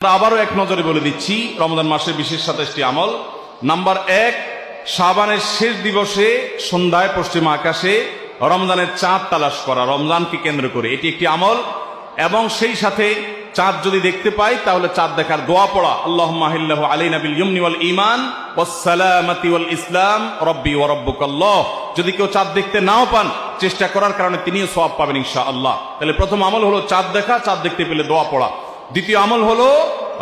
আবারও এক নজরে বলে দিচ্ছি রমজান মাসের বিশেষ 27টি আমল। নাম্বার 1, শাবানের শেষ দিবসে সন্ধ্যায় পশ্চিম আকাশে রমজানের চাঁদ তালাশ করা, রমজানকে কেন্দ্র করে এটি একটি আমল। এবং সেই সাথে চাঁদ যদি দেখতে পাই তাহলে চাঁদ দেখার দোয়া পড়া, আল্লাহুম্মা আহিল্লাহু আলাইনা বিল ইয়ুমনি ওয়াল ঈমান ওয়াস সালামাতি ওয়াল ইসলাম রব্বি ওয়া রাব্বুকাল্লাহ। যদি কেউ চাঁদ দেখতে নাও পান, চেষ্টা করার কারণে তিনিও সওয়াব পাবেন ইনশাআল্লাহ। তাহলে প্রথম আমল হলো চাঁদ দেখা, চাঁদ দেখতে পেলে দোয়া পড়া। দ্বিতীয় আমল হলো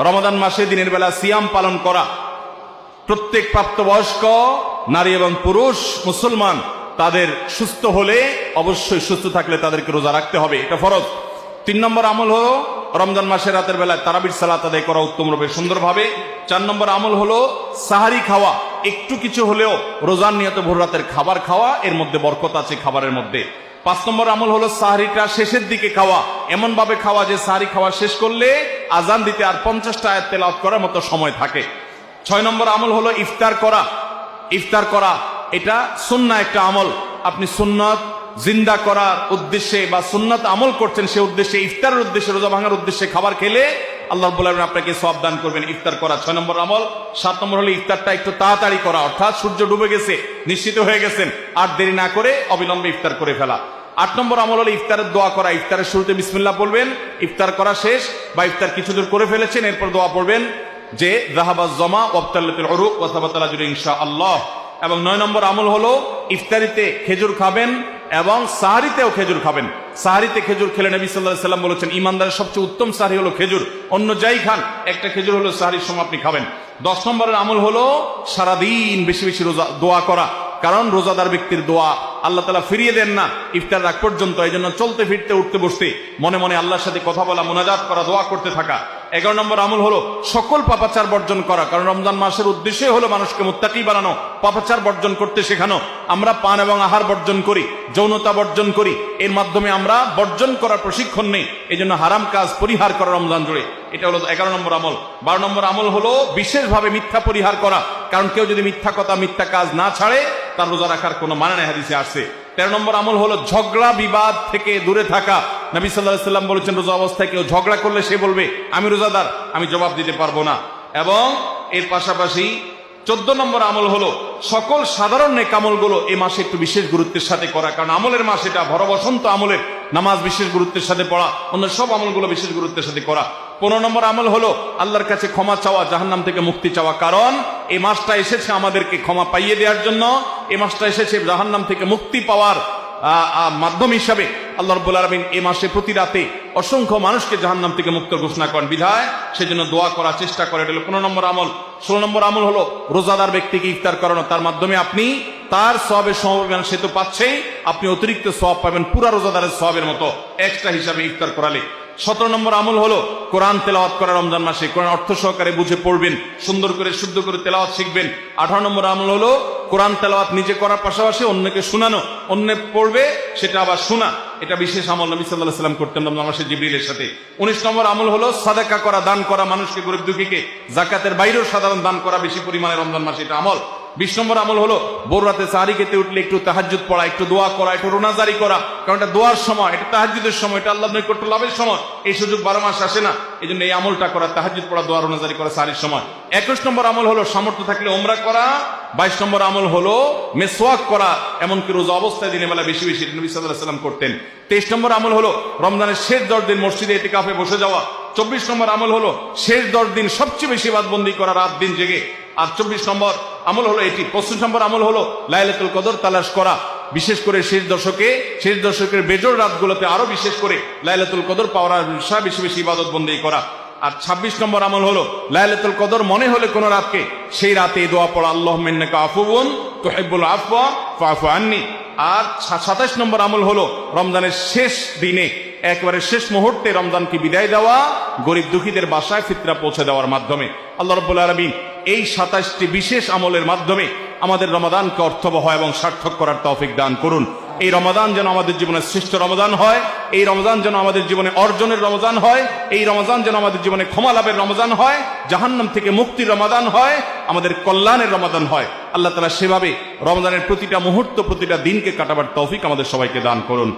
রমাদান মাসে দিনের বেলা সিয়াম পালন করা। প্রত্যেক প্রাপ্তবয়স্ক নারী এবং পুরুষ মুসলমান তাদের সুস্থ হলে, অবশ্যই সুস্থ থাকলে তাদেরকে রোজা রাখতে হবে, এটা ফরজ। 3 নম্বর আমল হলো রমজান মাসে রাতের বেলায় তারাবির সালাত আদায় করা উত্তম রূপে সুন্দরভাবে। 4 নম্বর আমল হলো সাহারি খাওয়া, একটু কিছু হলেও রোজার নিয়তে ভোর রাতের খাবার খাওয়া, এর মধ্যে বরকত আছে খাবারের মধ্যে। 5 নম্বর আমল হলো সাহারিটা শেষের দিকে খাওয়া, এমন ভাবে খাওয়া যে সাহারি খাওয়া শেষ করলে আজান দিতে আর 50টা আয়াত তেলাওয়াত করার মতো সময় থাকে। 6 নম্বর আমল হলো ইফতার করা। ইফতার করা এটা সুন্নাহ একটা আমল। আপনি সুন্নাত জিন্দা করার উদ্দেশ্যে বা সুন্নাত আমল করছেন, সে উদ্দেশ্যে ইফতারের উদ্দেশ্যে, রোজা ভাঙার উদ্দেশ্যে খাবার খেলে আল্লাহ রাব্বুল আলামিন আপনাকে সওয়াব দান করবেন। ইফতার করা 6 নম্বর আমল। 7 নম্বর হলো ইফতারটা একটু তাড়াতাড়ি করা, অর্থাৎ সূর্য ডুবে গেছে, নিশ্চিত হয়ে গেছেন, আর দেরি না করে অবিলম্বে ইফতার করে ফেলা। 8 নম্বর আমল হলো ইফতারের দোয়া করা। ইফতারের শুরুতে বিসমিল্লাহ বলবেন, ইফতার করা শেষ বা ইফতার কিছু দূর করে ফেলেছেন, এরপর দোয়া পড়বেন যে যাহাবাজ জামা ওয়াবতালাতুল উরুক ওয়া সাবাতাল আজরু ইনশাআল্লাহ। এবং 9 নম্বর আমল হলো ইফতারিতে খেজুর খাবেন এবং সাহারিতেও খেজুর খাবেন। সাহারিতে খেজুর খেলে নবী সাল্লাল্লাহু আলাইহি ওয়াসাল্লাম বলেছেন ইমানদারের সবচেয়ে উত্তম সাহারি হলো খেজুর, অন্য যাই খান একটা খেজুর হলো সাহারির সময় আপনি খাবেন। 10 নম্বরের আমল হলো সারাদিন বেশি বেশি রোজা দোয়া করা, কারণ রোজাদার ব্যক্তির দোয়া আল্লাহ তাআলা ফিরিয়ে দেন না ইফতার রাগ পর্যন্ত। এই জন্য চলতে ফিরতে উঠতে বসতে মনে মনে আল্লাহর সাথে কথা বলা, মুনাজাত করা, দোয়া করতে থাকা। 11 নম্বর আমল হলো সকল পাপাচার বর্জন করা, কারণ রমজান মাসের উদ্দেশ্য হলো মানুষকে মুত্তাকি বানানো, পাপাচার বর্জন করতে শেখানো। আমরা পান এবং আহার বর্জন করি, যৌনতা বর্জন করি, এর মাধ্যমে আমরা বর্জন করার প্রশিক্ষণ নেই। এই জন্য হারাম কাজ পরিহার করা রমজান জুড়ে, এটা হলো 11 নম্বর আমল। 12 নম্বর আমল হলো বিশেষভাবে মিথ্যা পরিহার করা, কারণ কেউ যদি মিথ্যা কথা মিথ্যা কাজ না ছাড়ে তার রোজা রাখার কোনো মানে নেই, হাদিসে আসছে। 13 নম্বর আমল হলো ঝগড়া বিবাদ থেকে দূরে থাকা। নবী সাল্লাল্লাহু আলাইহি ওয়াসাল্লাম বলেছেন রোজা অবস্থায় কেউ ঝগড়া করলে সে বলবে আমি রোজাদার, আমি জবাব দিতে পারবো না। এবং এর পাশাপাশি 14 নম্বর আমল হলো সকল সাধারণ নেক আমলগুলো এই মাসে একটু বিশেষ গুরুত্বের সাথে করা, কারণ আমলের মাস এটা, ভর বসন্ত আমলের। নামাজ বিশেষ গুরুত্বের সাথে পড়া, অন্য সব আমলগুলো বিশেষ গুরুত্বের সাথে করা। 15 নম্বর আমল হলো আল্লাহর কাছে ক্ষমা চাওয়া, জাহান্নাম থেকে মুক্তি চাওয়া, কারণ এই মাসটা এসেছে আমাদেরকে ক্ষমা পাইয়ে দেওয়ার জন্য। এই মাসটা এসেছে জাহান্নাম থেকে মুক্তি পাওয়ার মাধ্যম হিসাবে। আল্লাহ রাব্বুল আলামিন এই মাসে প্রতি রাতে অসংখ্য মানুষকে জাহান্নাম থেকে মুক্ত ঘোষণা করেন, বিধায় সেজন্য দোয়া করার চেষ্টা করে। এটা হলো 15 নম্বর আমল। 16 নম্বর আমল হলো রোজাদার ব্যক্তিকে ইফতার করানো, তার মাধ্যমে আপনি তার সওয়াবের সমপরিমাণ সে তো পাচ্ছেই, আপনি অতিরিক্ত সওয়াব পাবেন পুরা রোজাদারের সওয়াবের মতো এক্সট্রা হিসাবে ইফতার করালে। 17 নম্বর আমল হলো কোরআন তেলাওয়াত করা রমজান মাসে, কোরআন অর্থ সহকারে বুঝে পড়বেন, সুন্দর করে শুদ্ধ করে তেলাওয়াত শিখবেন। 18 নম্বর আমল হলো কোরআন তেলাওয়াত নিজে করার পাশাপাশি অন্যকে শোনানো, অন্য পড়বে সেটা আবার শোনা, এটা বিশেষ আমল নবী সাল্লাল্লাহু আলাইহি ওয়াসাল্লাম করতেন রমজান মাসে জিবরিলের সাথে। 19 নম্বর আমল হলো সাদাকা করা, দান করা, মানুষকে গরিব দুঃখীকে, যাকাতের বাইরেও সাধারণ দান করা বেশি পরিমাণে রমজান মাসে, এটা আমল। 20 নম্বর আমল হলো ভোর রাতে সাহারি খেতে উঠলে একটু তাহাজ্জুদ পড়া, একটু দোয়া করা, একটু রোনাজারি করা, কারণ এটা দোয়ার সময়, এটা তাহাজ্জুদের সময়, এটা আল্লাহর নৈকট্য লাভের সময়। এই সুযোগ 12 মাস আসে না, এই জন্য এই আমলটা করা, তাহাজ্জুদ পড়া, দোয়া, রোনাজারি করা সাহারির সময়। 21 নম্বর আমল হলো সামর্থ্য থাকলে উমরা করা। 22 নম্বর আমল হলো মেসওয়াক করা, এমনকি রোজা অবস্থায় দিনের বেলা বেশি বেশি নবী সাল্লাল্লাহু আলাইহি ওয়াসাল্লাম করতেন। 23 নম্বর আমল হলো রমজানের শেষ 10 দিন মসজিদে ইতিকাফে বসে যাওয়া। 24 নম্বর আমল হলো শেষ 10 দিন সবচেয়ে বেশি ইবাদতবন্দি করা, রাত দিন জেগে। আর 24 নম্বর আমল হলো এটি। 25 নম্বর আমল হলো লাইলাতুল কদর তালাশ করা, বিশেষ করে শেষ দশকের বেজোড় রাতগুলোতে আরো বিশেষ করে লাইলাতুল কদর পাওয়ার আশা বেশি বেশি ইবাদত বন্দি করা। আর 26 নম্বর আমল হলো লাইলাতুল কদর মনে হলে কোন রাতকে, সেই রাতে দোয়া পড়া আল্লাহুম্মা ইন্নাকা আফুউন তুহিব্বুল আফওয়া ফাআফু আন্নি। আর 27 নম্বর আমল হলো রমজানের শেষ দিনে, একেবারে শেষ মুহূর্তে রমজানকে বিদায় দেওয়া, গরিব দুঃখীদের বাসায় ফিতরা পৌঁছে দেওয়ার মাধ্যমে। আল্লাহ রাব্বুল আলামিন এই 27টি বিশেষ আমলের মাধ্যমে আমাদের রমাদানকে অর্থবহ এবং সার্থক করার তৌফিক দান করুন। এই রমাদান যেন আমাদের জীবনের শ্রেষ্ঠ রমাদান হয়, এই রমজান যেন আমাদের জীবনে অর্জনের রমজান হয়, এই রমজান যেন আমাদের জীবনে ক্ষমা লাভের রমজান হয়, জাহান্নাম থেকে মুক্তির রমাদান হয়, আমাদের কল্যাণের রমাদান হয়। আল্লাহ তাআলা সেভাবে রমজানের প্রতিটা মুহূর্ত, প্রতিটা দিনকে কাটাবার তৌফিক আমাদের সবাইকে দান করুন।